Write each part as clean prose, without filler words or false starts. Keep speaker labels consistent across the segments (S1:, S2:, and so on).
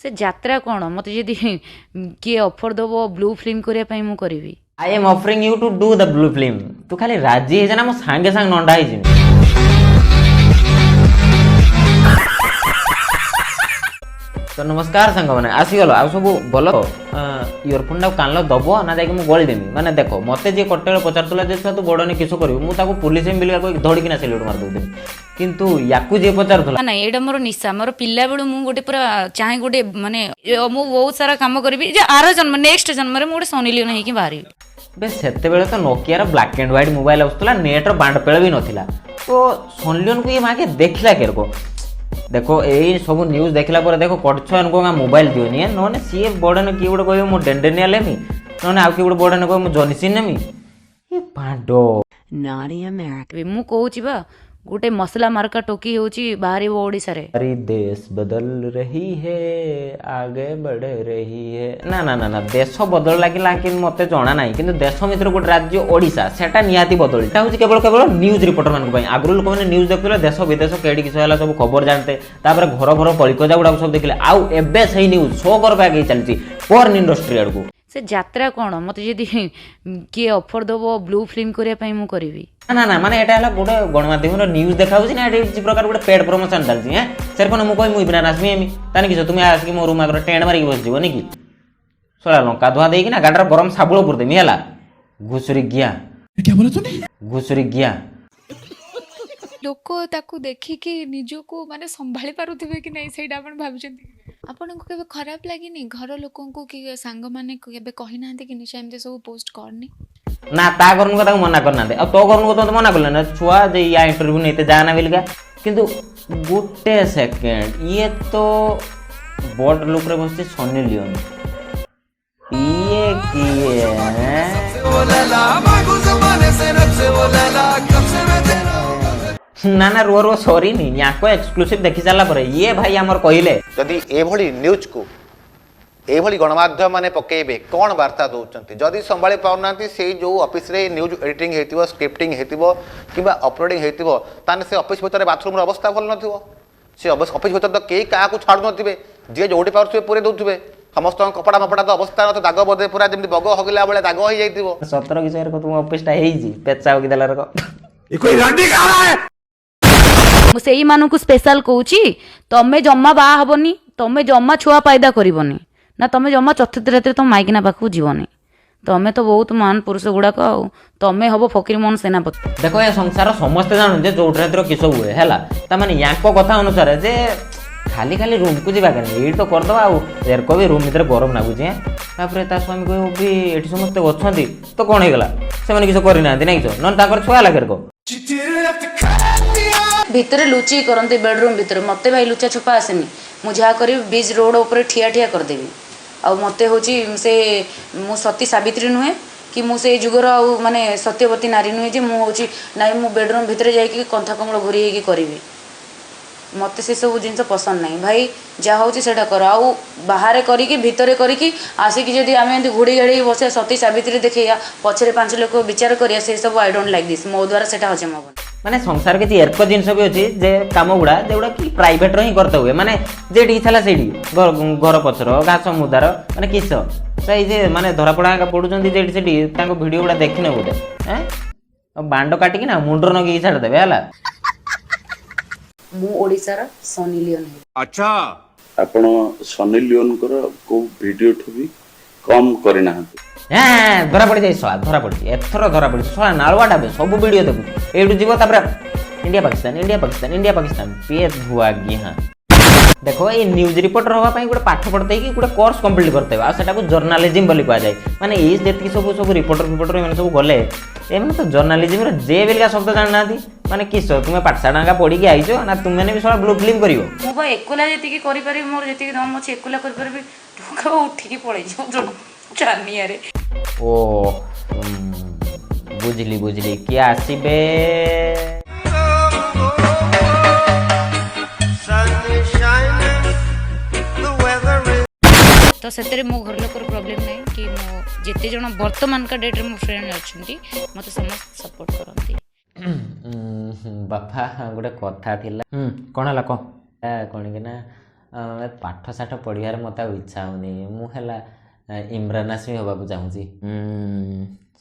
S1: से यात्रा कौन मत जदि किए ऑफर दब ब्लू फिल्म करने मु करी।
S2: I am offering you to do the blue film. तू खाली राजी है ना, मो सांगे सांग नंडा है। तो नमस्कार सांग मैंने आसीगल आ सब भल इयरफोन कान दब ना जाकि मुझे गलीदेमी। मैंने देख मत जी कटे पचारूला जे तू बड़ने किस कर पुलिस बिल्कुल धड़किना सेल्यूट मार दूसरी किंतु याकू जी पचारूला
S1: ना यहाँ मोर निशा मोर पिला बेलू मु गोटे पूरा चाहे गोटे माने मु बहुत सारा काम करी आर जन्म नेक्स्ट जन्म में गोटे सनी लियोन होगी बाहरी।
S2: बे सेते बेले तो नोकियार ब्लैक एंड व्हाइट मोबाइल आसुला, नेटर बांड पेड़ भी नथिला। तो सनलियन को ये माके देखला केरको देखो यही सब न्यूज देखला पर देखो कटछ इनको मोबाइल दियोनी नोने सी बड़न किए गोटे कह डेंडेनिया लेमी नोने आउ किए गोटे बड़न कह जनिसिन नेमी ये पाडो
S1: नॉटी अमेरिका मु कहूची बा गोटे मसला मार्का टोकी होची बाहरी वो ओडिसा रे।
S2: अरे देश बदल रही है आगे बढ़ रही है ना ना ना ना देश बदल लागिला कि मते जणा नाही किंतु देश मित्र गोटे राज्य ओडिसा सेटा निहाती बदल एटा होची केवल केवल न्यूज रिपोर्टर मान पई। आगु लोक माने न्यूज देखले देश विदेश केडी किछ होला सब खबर जानते तापर घर घर कलिकजा गुडा सब देखले आउ एबे सही न्यूज शो कर पागे चलची पोर्न इंडस्ट्री अडकू
S1: से यात्रा कौन मत जदि किए ऑफर दब ब्लू फिल्म करने मु करी।
S2: ना ना माने एटा हला गोटे गणमाध्यम न्यूज देखाउछि ना एटा प्रकार गोटे पेड प्रमोशन चलछि। हैं सेर कोन मु कहि मु बिना नासमी एमी तानी किछ तुम आसी मो रूम आगर टेंड मारी बस जीवनी की सोला लंका धुआ देकी ना गाडर गरम साबुळ पुर देमी हला घुसुरी गिया। क्या बोला तूने? घुसुरी गिया
S3: लोक ताकू देखिकी निजको माने संभाली पारुथिबे कि नहीं सेटा आपण भाबुचंती आपनको केबे खराब लागिनी घर लोकंको कि सांग माने केबे कहि नांते कि निशा एमते सब पोस्ट करनी
S2: ना ता करन को मना करना दे अब तो करन को तो मना करले ना छुआ जे या इंटरव्यू नेते जाना बिलगा किंतु गुटे सेकंड ये तो बोर्ड लुक रे बसते सनी लियोन ये किए ना ना रो रो सॉरी नहीं यहाँ को एक्सक्लूसिव देखि सारा पर ये भाई आमर कहले
S4: जदि एभली न्यूज को एभली गणमाध्यम माने पकेबे कौन वार्ता दौरान जदि संभाली पाऊना से जो ऑफिस रे न्यूज एडिटिंग हेतिबो स्क्रिप्टिंग हेतिबो किबा अपलोडिंग हेतिबो ताने से ऑफिस भीतर बाथरूम रो अवस्था भल नथिबो से ऑफिस भीतर तो केई का छाड़ू नथिबे जे जोडी पाउथिबे पूरे दउथिबे समस्त कपड़ा मपड़ा तो अवस्था न दाग बदे पूरा जमी बग हगिला बेले दाग हो जाइथिबो
S2: 17 किस तुम ऑफिस टा हेजी पेचा होगी दलार को
S5: ये कोई रंडी कहा है
S1: से स्पेशल कहूची तमें जमा बाहा हबनी तमें जमा छुआ पैदा करबनी ना तमें जमा चतुर्थ रात्रि तुम माइकिना पाखु जीवनी तमें तो बहुत महान पुरुष गुड़ाक तमें हम फकीर मोहन सेनापति।
S2: देखो ये संसार समस्ते जानू जे जोट रात्रि किस हुए है ताने याको कथा अनुसार जे खाली खाली रूम को जावा ये तो करदे आर को भी रूम भर गरम लगुच ता स्वामी कह भी ये समस्ते अच्छा तो कौन होगा से किस करना ना कि ना छुआ लगे
S1: भितर लुची करते बेडरूम भितर मत भाई लुचा छुपा आसेनी मुझे करी बीच रोड उपर ठिया ठिया करदेवी आ मत हूँ से मु सती सावित्री नुहे कि मु से जुगर माने सत्यवती नारी नुहे मुझे ना मु बेडरूम भितर जाकि कंथा कमल घोरी होगी करी मत से सब जिन पसंद नहीं भाई जहाँ हूँ से कर आउ बाहर करी भितर करी आसिकी जदि आम घोड़ी घाड़ी बस सती सावित्री देखा पछरे 5 लोक विचार करिया से सब आई डोंट लाइक दिस मो द्वारा से हजम हम
S2: माने संसार के एरक जिनस भी अच्छी जे काम गुड़ा जोड़ा कि प्राइवेट ही करते हुए माने जेठी इच्छा से घर पचर घास मुदार माने किस से माने धरा पड़ा पड़ुंट जेठी से भिडियो गुड़ा देखने बोधे बांड काटिकी ना मुंडर नगी छाड़देवे है
S1: मु ओडिसा रा सनी लियोन है।
S5: अच्छा
S6: आपण सनी लियोन कर को वीडियो ठु भी कम करना
S2: धरा पड़ जाए सला धरा पड़ी एथर धरा पड़ी सला नालुआटा सब वीडियो देखू एठू जीव India Pakistan India Pakistan India Pakistan पे धुआ हाँ देखो ये न्यूज रिपोर्टर होगा गोटे पाठ पढ़ते कि गोटे कोर्स कंप्लीट करते हैं जर्नालीजम बोली कहुए माने ये जी सब सब रिपोर्टर फिपोर्टर इन सब गले एम तो जर्नालीजम जे बेलिका शब्द जाना माने किस तुम्हें पाठशाला पढ़ी आईच ना तुम्हें भी सब ब्लू फिल्म कर
S1: मु एकला जी करी मोर जी दम अच्छे एकला कर उठिकी पड़े चानिया रे
S2: ओ बुझली बुझली किए आसबे
S1: तो से मो घर लोकर प्रॉब्लम नहीं कि मो जिते जन वर्तमान का डेट रे मो फ्रेंड अच्छी मत समस्त सपोर्ट करती।
S2: बापा गोटे कथा थिला कौन है कौन कि ना ପାଠ ସାଠ ପଢ଼ିବାରେ ମୋତେ ଆଉ ଇଚ୍ଛା ହେଉନି ମୁଁ ହେଲା ଇମ୍ରାନ୍ ହାସମି ହେବାକୁ ଚାହୁଁଛି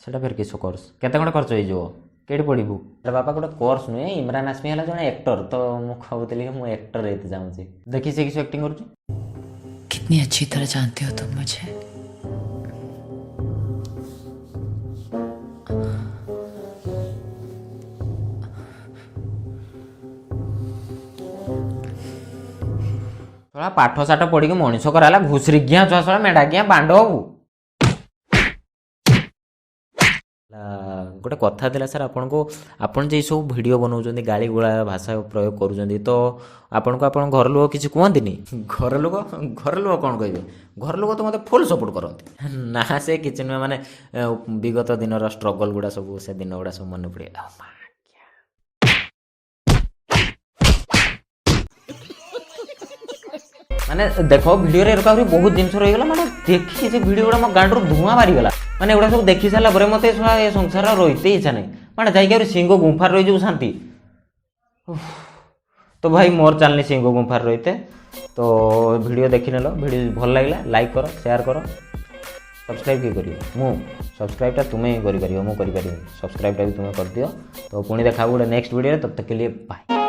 S2: ସେଇଟା ଫେର କିସ କୋର୍ସ କେତେ ଖଣ୍ଡେ ଖର୍ଚ୍ଚ ହେଇଯିବ କେଉଁଠି ପଢ଼ିବୁ ବାପା ଗୋଟେ କୋର୍ସ ନୁହେଁ ଇମ୍ରାନ୍ ହାସମି ହେଲା ଜଣେ ଆକ୍ଟର ତ ମୁଁ କହୁଥିଲି କି ମୁଁ ଆକ୍ଟର ହେଇତେ ଚାହୁଁଛି ଦେଖି ସେ କିଛି ଆକ୍ଟିଂ କରୁଛି
S7: कितनी अच्छी तरह जानते हो तुम मुझे
S2: ଶଳା ପାଠ ସାଠ ପଢ଼ିକି ମଣିଷ କରାହେଲା ଘୁଷୁରି ଗିଆ ଛୁଆ ଶଳା ମେଣ୍ଢା ଗିଆ ବାଣ୍ଡ ହବୁ ଗୋଟେ କଥା ଥିଲା ସାର୍ ଆପଣଙ୍କୁ ଆପଣ ଯେ ସବୁ ଭିଡ଼ିଓ ବନାଉଛନ୍ତି ଗାଳି ଗୁଳା ଭାଷା ପ୍ରୟୋଗ କରୁଛନ୍ତି ତ ଆପଣଙ୍କୁ ଆପଣଙ୍କ ଘର ଲୋକ କିଛି କୁହନ୍ତିନି ଘର ଲୋକ କ'ଣ କହିବେ ଘର ଲୋକ ତ ମୋତେ ଫୁଲ୍ ସପୋର୍ଟ କରନ୍ତି ନା ସେ କିଛି ନୁହେଁ ମାନେ ବିଗତ ଦିନର ଷ୍ଟ୍ରଗଲ୍ ଗୁଡ଼ା ସବୁ ସେ ଦିନ ଗୁଡ଼ା ସବୁ ମନେ ପଡ଼େ ମାନେ ଦେଖ ଭିଡ଼ିଓରେ ଏରକ ଆହୁରି ବହୁତ ଜିନିଷ ରହିଗଲା ମାନେ ଦେଖିକି ସେ ଭିଡ଼ିଓ ଗୁଡ଼ା ମୋ ଗାଣ୍ଡରୁ ଧୂଆଁ ବାହାରିଗଲା ମାନେ ଏଗୁଡ଼ା ସବୁ ଦେଖି ସାରିଲା ପରେ ମୋତେ ଶଳା ଏ ସଂସାର ରହିତେ ଇଚ୍ଛା ନାହିଁ ମାନେ ଯାଇକି ଆହୁରି ସିଂହ ଗୁମ୍ଫାରେ ରହିଯିବୁ ଶାନ୍ତି ତ ଭାଇ ମୋର ଚାଲନି ସିଂହ ଗୁମ୍ଫାରେ ରହିତେ ତ ଭିଡ଼ିଓ ଦେଖିନେଲ ଭିଡ଼ିଓ ଭଲ ଲାଗିଲା ଲାଇକ୍ କର ସେୟାର କର ସବସ୍କ୍ରାଇବ୍ କିଏ କରିବ ମୁଁ ସବସ୍କ୍ରାଇବ୍ଟା ତୁମେ ହିଁ କରିପାରିବ ମୁଁ କରିପାରିବିନି ସବସ୍କ୍ରାଇବ୍ଟା ବି ତୁମେ କରିଦିଅ ତ ପୁଣି ଦେଖାବୁ ଗୋଟେ ନେକ୍ସଟ ଭିଡ଼ିଓରେ ତब तक के लिए बाय।